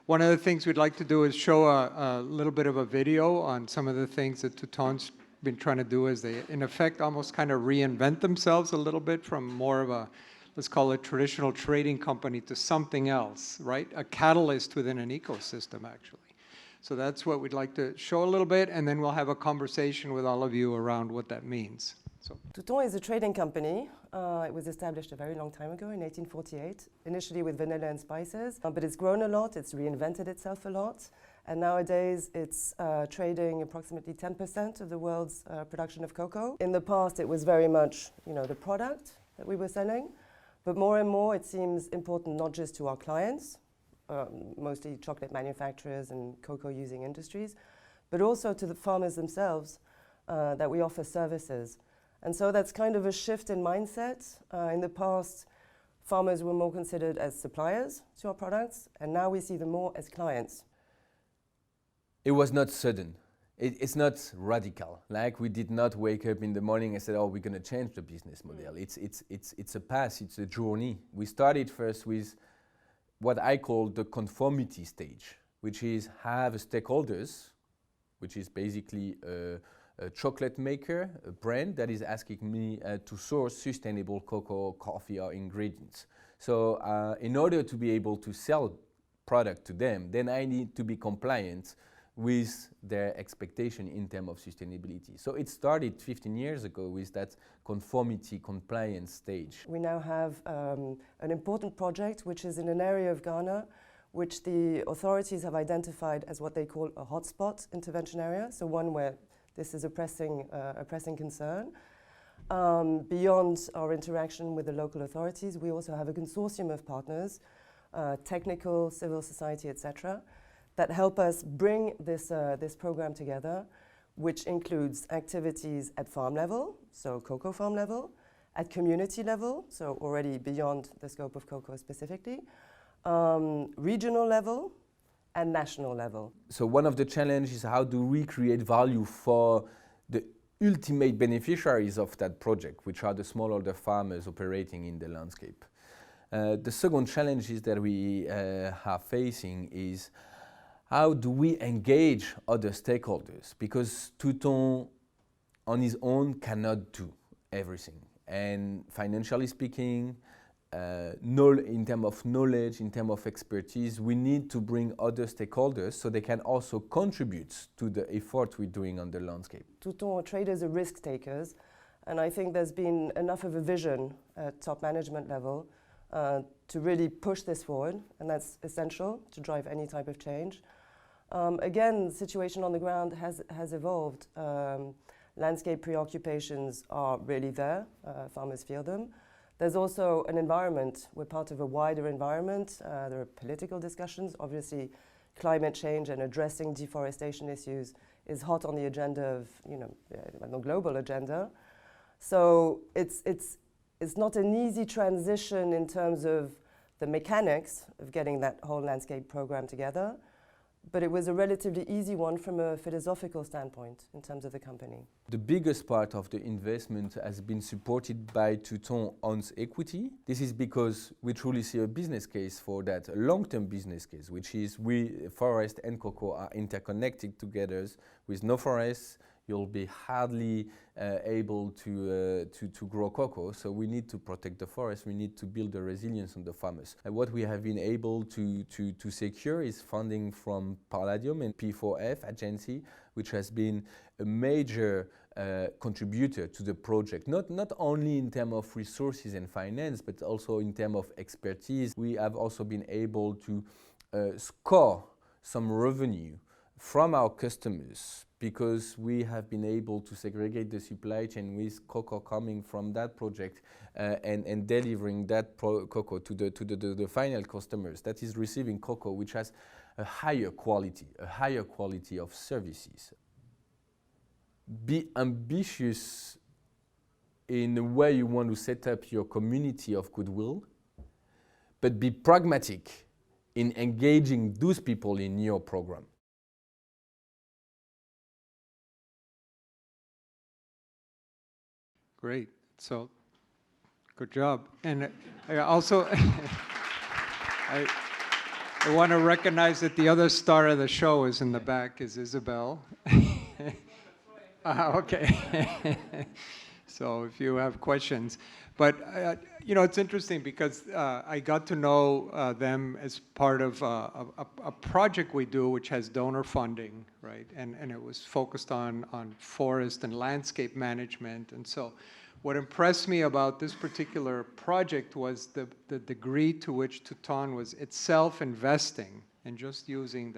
one of the things we'd like to do is show a little bit of a video on some of the things that Touton's been trying to do as they, in effect, almost kind of reinvent themselves a little bit from more of a, let's call it traditional trading company to something else, right? A catalyst within an ecosystem, actually. So that's what we'd like to show a little bit, and then we'll have a conversation with all of you around what that means. So. Touton is a trading company. It was established a very long time ago in 1848, initially with vanilla and spices, but it's grown a lot, it's reinvented itself a lot, and nowadays it's trading approximately 10% of the world's production of cocoa. In the past it was very much, the product that we were selling, but more and more it seems important not just to our clients, mostly chocolate manufacturers and cocoa using industries, but also to the farmers themselves, that we offer services. And so that's kind of a shift in mindset. In the past, farmers were more considered as suppliers to our products, and now we see them more as clients. It was not sudden. It's not radical. Like, we did not wake up in the morning and say, oh, we're going to change the business model. It's a path, it's a journey. We started first with what I call the conformity stage, which is have stakeholders, which is basically a chocolate maker, a brand that is asking me to source sustainable cocoa, coffee or ingredients. So in order to be able to sell product to them, then I need to be compliant with their expectation in terms of sustainability. So it started 15 years ago with that conformity compliance stage. We now have an important project which is in an area of Ghana which the authorities have identified as what they call a hotspot intervention area, so one where this is a pressing concern. Beyond our interaction with the local authorities, we also have a consortium of partners, technical, civil society, etc., that help us bring this program together, which includes activities at farm level, so cocoa farm level, at community level, so already beyond the scope of cocoa specifically, regional level, and national level. So one of the challenges is how do we create value for the ultimate beneficiaries of that project, which are the smallholder farmers operating in the landscape. The second challenge is that we are facing is how do we engage other stakeholders? Because Touton on his own cannot do everything. And financially speaking, in terms of knowledge, in terms of expertise, we need to bring other stakeholders so they can also contribute to the effort we're doing on the landscape. Touton traders are risk takers, and I think there's been enough of a vision at top management level to really push this forward, and that's essential to drive any type of change. Again, the situation on the ground has evolved. Landscape preoccupations are really there, farmers feel them. There's also an environment, we're part of a wider environment, there are political discussions, obviously climate change and addressing deforestation issues is hot on the agenda of, the global agenda. So it's not an easy transition in terms of the mechanics of getting that whole landscape program together, but it was a relatively easy one from a philosophical standpoint in terms of the company. The biggest part of the investment has been supported by Touton owns equity. This is because we truly see a business case for that, a long-term business case, which is forest and cocoa are interconnected together. With no forest, you'll be hardly able to grow cocoa. So we need to protect the forest. We need to build the resilience on the farmers. And what we have been able to secure is funding from Palladium and P4F agency, which has been a major contributor to the project, not only in terms of resources and finance, but also in terms of expertise. We have also been able to score some revenue from our customers because we have been able to segregate the supply chain with cocoa coming from that project and delivering that cocoa to the final customers that is receiving cocoa which has a higher quality of services. Be ambitious in the way you want to set up your community of goodwill, but be pragmatic in engaging those people in your program. Great. So, good job. And I also, I want to recognize that the other star of the show is in the back, is Isabel. Okay. So if you have questions. But, you know, it's interesting because I got to know them as part of a project we do which has donor funding, right? And it was focused on forest and landscape management. And so what impressed me about this particular project was the degree to which Touton was itself investing and just using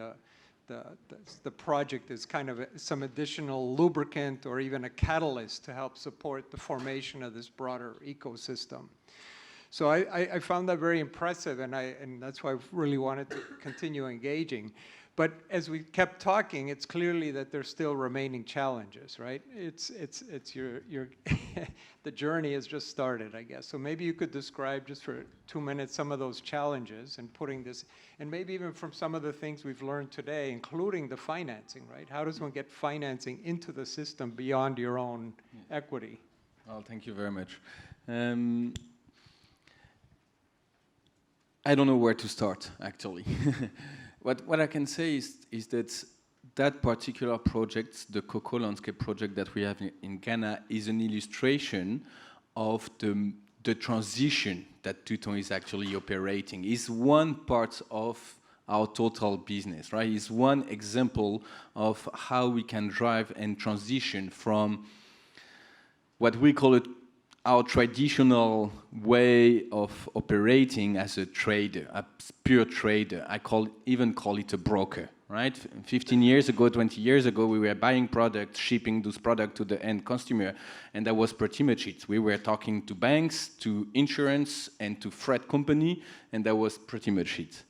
the project as kind of some additional lubricant or even a catalyst to help support the formation of this broader ecosystem. So I found that very impressive, and that's why I really wanted to continue engaging. But as we kept talking, it's clearly that there's still remaining challenges, right? It's your the journey has just started, I guess. So maybe you could describe just for 2 minutes some of those challenges and putting this, and maybe even from some of the things we've learned today, including the financing, right? How does one get financing into the system beyond your own equity? Well, thank you very much. I don't know where to start, actually. What I can say is that particular project, the Cocoa Landscape project that we have in Ghana, is an illustration of the transition that Touton is actually operating. It's one part of our total business, right? It's one example of how we can drive and transition from what we call our traditional way of operating as a trader, a pure trader. Even call it a broker, right? 15 years ago, 20 years ago, we were buying products, shipping those products to the end consumer, and that was pretty much it. We were talking to banks, to insurance, and to freight company, and that was pretty much it.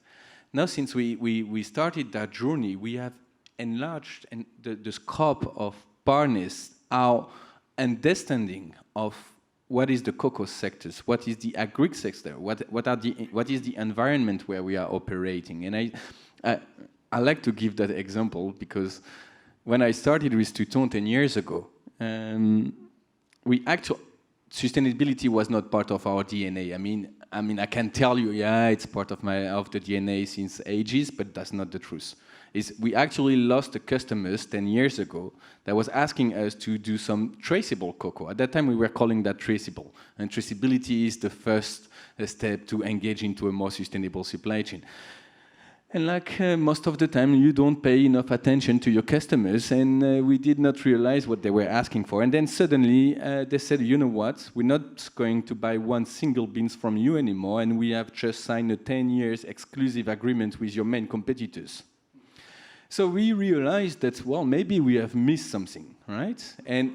Now, since we started that journey, we have enlarged the scope of partners, our understanding of what is the cocoa sectors, what is the agri sector, what is the environment where we are operating. And I like to give that example because when I started with Touton 10 years ago, sustainability was not part of our DNA. I mean, I can tell you, yeah, it's part of the DNA since ages, but that's not the truth. We actually lost the customers 10 years ago that was asking us to do some traceable cocoa. At that time, we were calling that traceable. And traceability is the first step to engage into a more sustainable supply chain. And like most of the time, you don't pay enough attention to your customers, and we did not realize what they were asking for. And then suddenly, they said, you know what, we're not going to buy one single beans from you anymore, and we have just signed a 10 years exclusive agreement with your main competitors. So we realized that, well, maybe we have missed something, right? And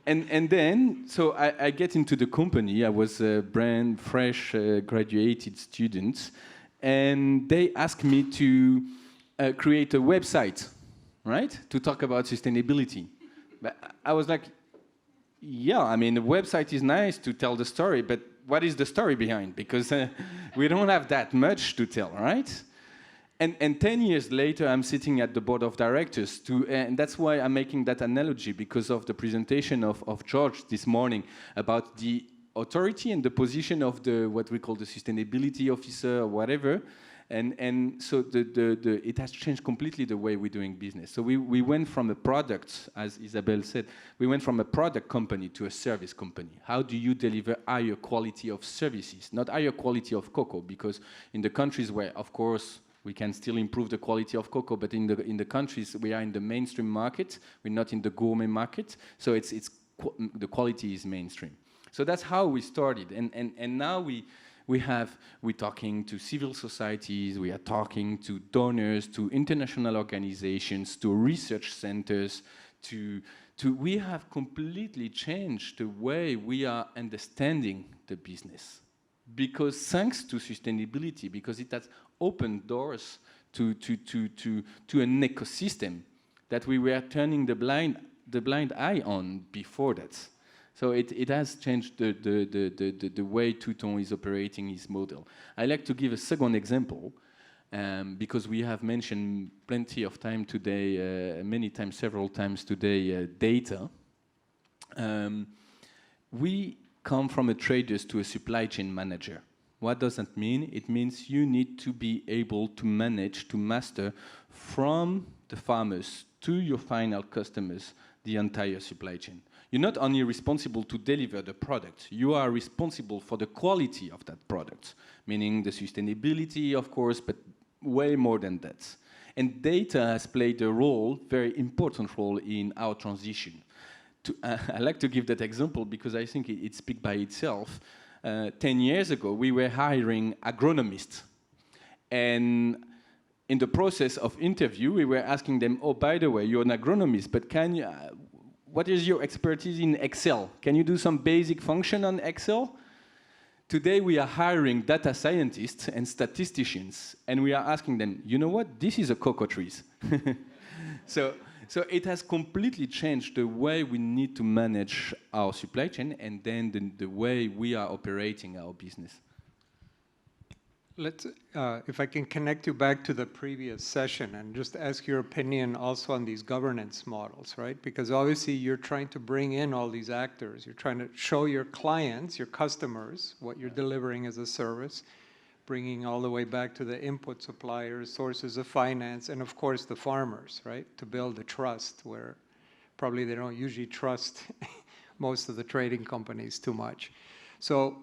then, so I get into the company. I was a brand fresh graduated student, and they asked me to create a website, right, to talk about sustainability. But I was like, yeah, I mean, the website is nice to tell the story, but what is the story behind? Because we don't have that much to tell, right? And 10 years later, I'm sitting at the board of directors, and that's why I'm making that analogy, because of the presentation of George this morning about the authority and the position of what we call the sustainability officer or whatever. And so it has changed completely the way we're doing business. So we went from a product, as Isabel said, we went from a product company to a service company. How do you deliver higher quality of services, not higher quality of cocoa? Because in the countries where, of course, we can still improve the quality of cocoa, but in the countries we are in the mainstream market, we're not in the gourmet market, so the quality is mainstream. So that's how we started, and now we're talking to civil societies, we are talking to donors, to international organizations, to research centers, we have completely changed the way we are understanding the business. Because thanks to sustainability, because it has opened doors to an ecosystem that we were turning the blind eye on before that. So it has changed the way Touton is operating its model. I like to give a second example, because we have mentioned plenty of time today, many times, several times today, data. We come from a trader to a supply chain manager, What does that mean? It means you need to be able to manage, to master from the farmers to your final customers the entire supply chain. You're not only responsible to deliver the product, you are responsible for the quality of that product, meaning the sustainability, of course, but way more than that. And data has played a role, very important role in our transition. I like to give that example because I think it speaks by itself. 10 years ago, we were hiring agronomists. And in the process of interview, we were asking them, oh, by the way, you're an agronomist, but can you, what is your expertise in Excel? Can you do some basic function on Excel? Today, we are hiring data scientists and statisticians, and we are asking them, you know what? This is a cocoa trees. So it has completely changed the way we need to manage our supply chain and then the way we are operating our business. Let's, if I can connect you back to the previous session and just ask your opinion also on these governance models, right? Because obviously you're trying to bring in all these actors. You're trying to show your clients, your customers, what you're delivering as a service, bringing all the way back to the input suppliers, sources of finance, and of course the farmers, right? To build the trust where probably they don't usually trust most of the trading companies too much. So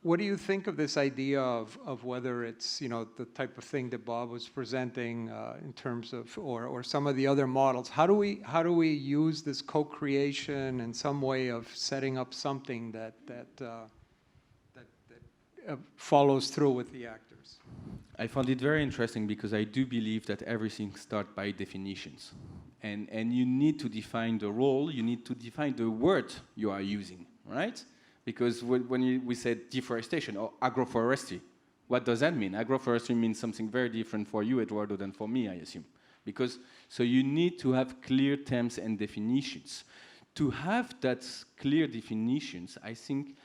what do you think of this idea of whether it's, you know, the type of thing that Bob was presenting in terms of, or some of the other models? How do we use this co-creation and some way of setting up something that follows through with the actors? I found it very interesting because I do believe that everything starts by definitions. And you need to define the role, you need to define the word you are using, right? Because when we said deforestation or agroforestry, what does that mean? Agroforestry means something very different for you, Eduardo, than for me, I assume. Because, so you need to have clear terms and definitions. To have that clear definitions, I think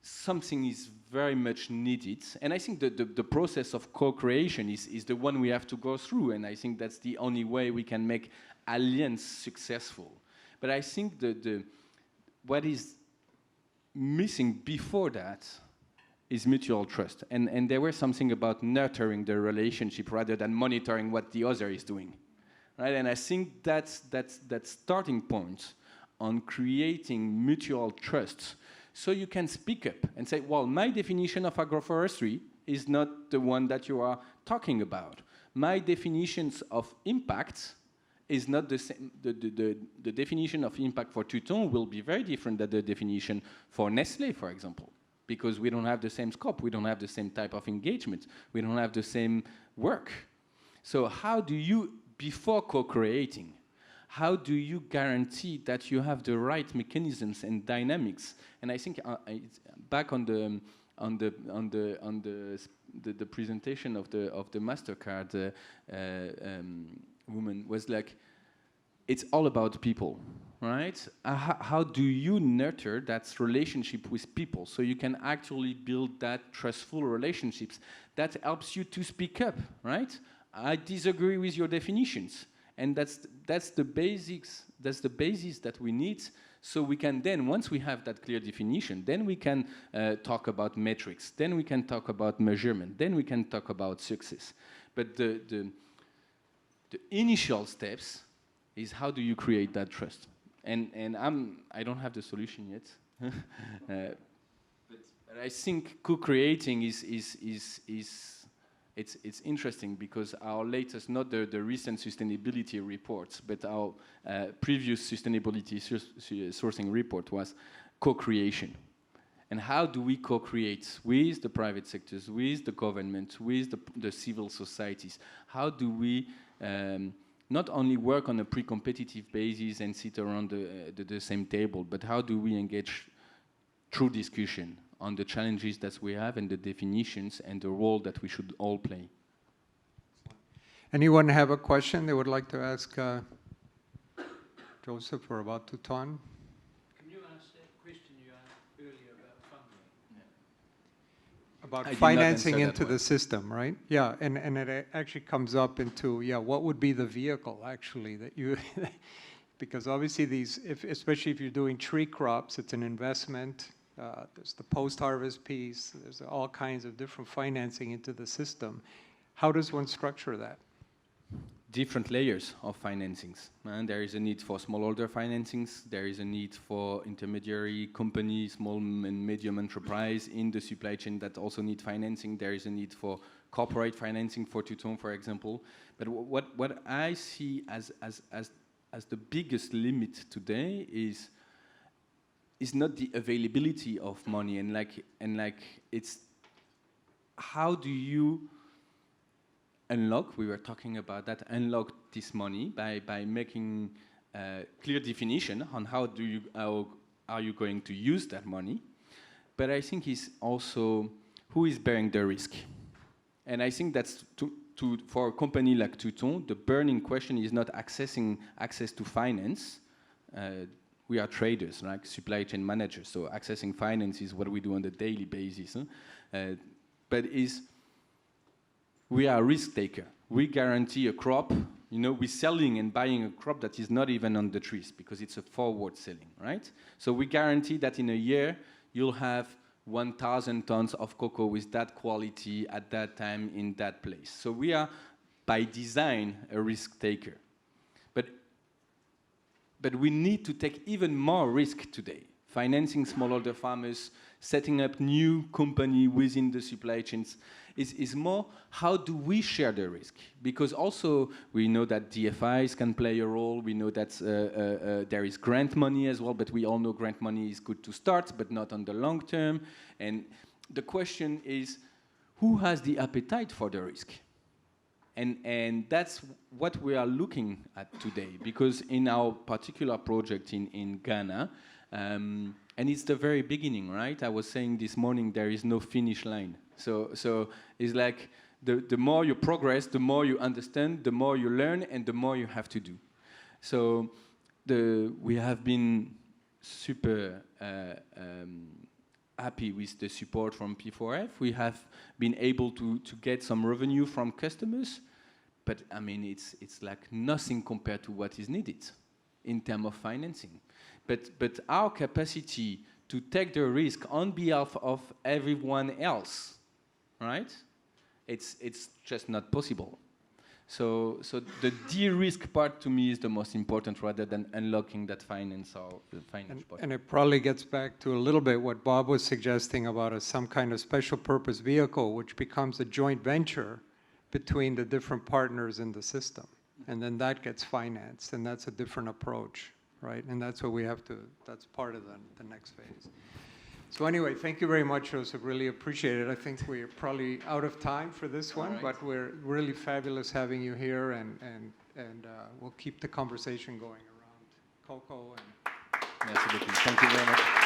something is very much needed. And I think the process of co-creation is the one we have to go through. And I think that's the only way we can make Alliance successful. But I think what is missing before that is mutual trust. And there was something about nurturing the relationship rather than monitoring what the other is doing. Right? And I think that's that starting point on creating mutual trust. So you can speak up and say, well, my definition of agroforestry is not the one that you are talking about. My definitions of impact is not the same. The definition of impact for Touton will be very different than the definition for Nestlé, for example, because we don't have the same scope, we don't have the same type of engagement, we don't have the same work. So how do you, before co-creating, how do you guarantee that you have the right mechanisms and dynamics? And I think back on the presentation of the Mastercard woman was like, it's all about people, right? How do you nurture that relationship with people so you can actually build that trustful relationships that helps you to speak up, right? I disagree with your definitions. And that's the basics, that's the basis that we need, so we can then, once we have that clear definition, then we can talk about metrics, then we can talk about measurement, then we can talk about success. But the initial steps is how do you create that trust? And I don't have the solution yet, but I think co-creating it's interesting because our latest, not the recent sustainability reports, but our previous sustainability sourcing report was co-creation. And how do we co-create with the private sectors, with the government, with the civil societies? How do we not only work on a pre-competitive basis and sit around the same table, but how do we engage through discussion on the challenges that we have and the definitions and the role that we should all play? Anyone have a question they would like to ask Joseph or about Touton? Can you ask that question you asked earlier about funding? Yeah. About I financing did not answer into that the one. system, right? Yeah, and it actually comes up into, yeah, what would be the vehicle actually that you, because obviously these, especially if you're doing tree crops, it's an investment, there's the post-harvest piece, there's all kinds of different financing into the system. How does one structure that? Different layers of financings. And there is a need for smallholder financings. There is a need for intermediary companies, small and medium enterprise in the supply chain that also need financing. There is a need for corporate financing for Touton, for example. But what I see as the biggest limit today is not the availability of money, and it's how do you unlock, we were talking about that, unlock this money by making clear definition on how are you going to use that money. But I think it's also who is bearing the risk. And I think that's for a company like Touton, the burning question is not access to finance. We are traders, like supply chain managers, so accessing finance is what we do on a daily basis. But we are a risk taker. We guarantee a crop. You know, we're selling and buying a crop that is not even on the trees because it's a forward selling, right? So we guarantee that in a year you'll have 1,000 tons of cocoa with that quality at that time in that place. So we are, by design, a risk taker. But we need to take even more risk today. Financing smallholder farmers, setting up new company within the supply chains is more how do we share the risk? Because also we know that DFIs can play a role. We know that there is grant money as well, but we all know grant money is good to start, but not on the long term. And the question is, who has the appetite for the risk? And that's what we are looking at today, because in our particular project in Ghana, and it's the very beginning, right? I was saying this morning there is no finish line. So it's like the more you progress, the more you understand, the more you learn, and the more you have to do. So we have been super happy with the support from P4F. We have been able to get some revenue from customers, but I mean, it's like nothing compared to what is needed in terms of financing. But our capacity to take the risk on behalf of everyone else, right? It's just not possible. So the de-risk part to me is the most important rather than unlocking that finance or the finance part. And it probably gets back to a little bit what Bob was suggesting about some kind of special purpose vehicle, which becomes a joint venture between the different partners in the system. And then that gets financed, and that's a different approach, right? And that's what we have to, that's part of the next phase. So anyway, thank you very much, Joseph. Really appreciate it. I think we're probably out of time for this one, but we're really fabulous having you here, and we'll keep the conversation going around cocoa. Merci beaucoup. Thank you very much.